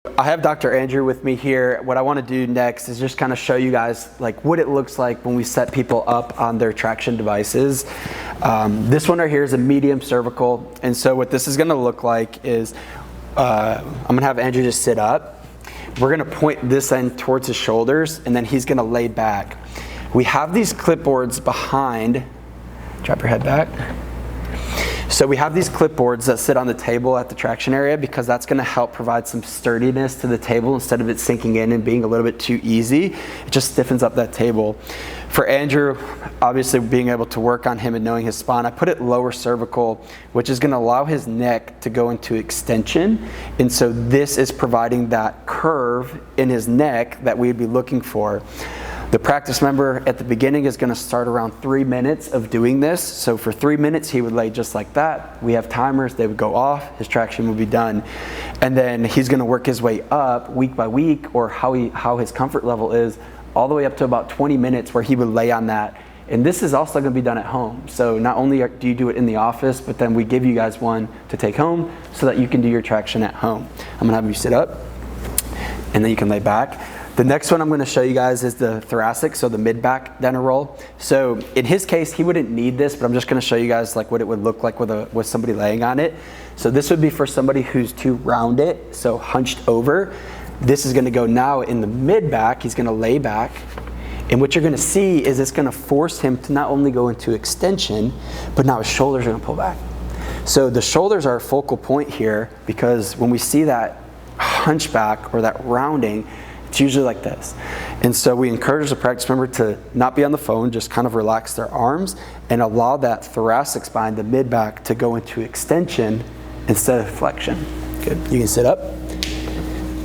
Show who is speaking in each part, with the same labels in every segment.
Speaker 1: I have Dr. Andrew with me here. What I want to do next is just kind of show you guys like what it looks like when we set people up on their traction devices. This one right here is a medium cervical, and so what this is going to look like is I'm going to have Andrew just sit up. We're going to point this end towards his shoulders, and then he's going to lay back. We have these clipboards behind. Drop your head back. So we have these clipboards that sit on the table at the traction area because that's going to help provide some sturdiness to the table instead of it sinking in and being a little bit too easy. It just stiffens up that table. For Andrew, obviously being able to work on him and knowing his spine, I put it lower cervical, which is going to allow his neck to go into extension. And so this is providing that curve in his neck that we'd be looking for. The practice member at the beginning is going to start around 3 minutes of doing this. So for 3 minutes, he would lay just like that. We have timers, they would go off, his traction would be done. And then he's going to work his way up week by week, or how his comfort level is, all the way up to about 20 minutes where he would lay on that. And this is also going to be done at home. So not only do you do it in the office, but then we give you guys one to take home so that you can do your traction at home. I'm going to have you sit up, and then you can lay back. The next one I'm going to show you guys is the thoracic, so the mid-back dinner roll. So in his case, he wouldn't need this, but I'm just going to show you guys like what it would look like with somebody laying on it. So this would be for somebody who's too rounded, so hunched over. This is going to go now in the mid-back. He's going to lay back. And what you're going to see is it's going to force him to not only go into extension, but now his shoulders are going to pull back. So the shoulders are a focal point here because when we see that hunchback or that rounding, it's usually like this. And so we encourage the practice member to not be on the phone, just kind of relax their arms and allow that thoracic spine, the mid-back, to go into extension instead of flexion. Good. You can sit up.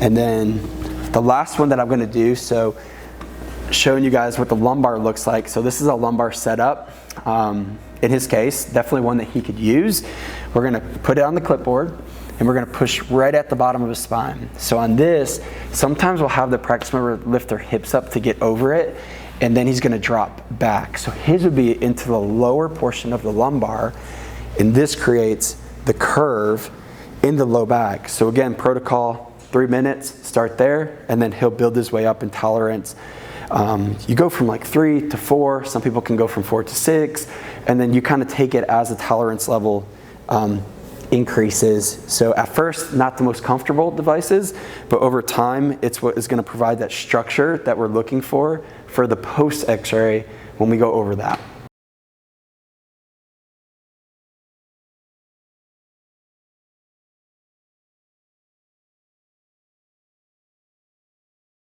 Speaker 1: And then the last one that I'm going to do, so showing you guys what the lumbar looks like. So this is a lumbar setup. In his case, definitely one that he could use. We're going to put it on the clipboard, and we're going to push right at the bottom of his spine. So on this, sometimes we'll have the practice member lift their hips up to get over it, and then he's going to drop back. So his would be into the lower portion of the lumbar, and this creates the curve in the low back. So again, protocol, 3 minutes, start there, and then he'll build his way up in tolerance. You go from like 3 to 4, some people can go from 4 to 6, and then you kind of take it as the tolerance level increases. So at first, not the most comfortable devices, but over time, it's what is going to provide that structure that we're looking for the post x-ray when we go over that.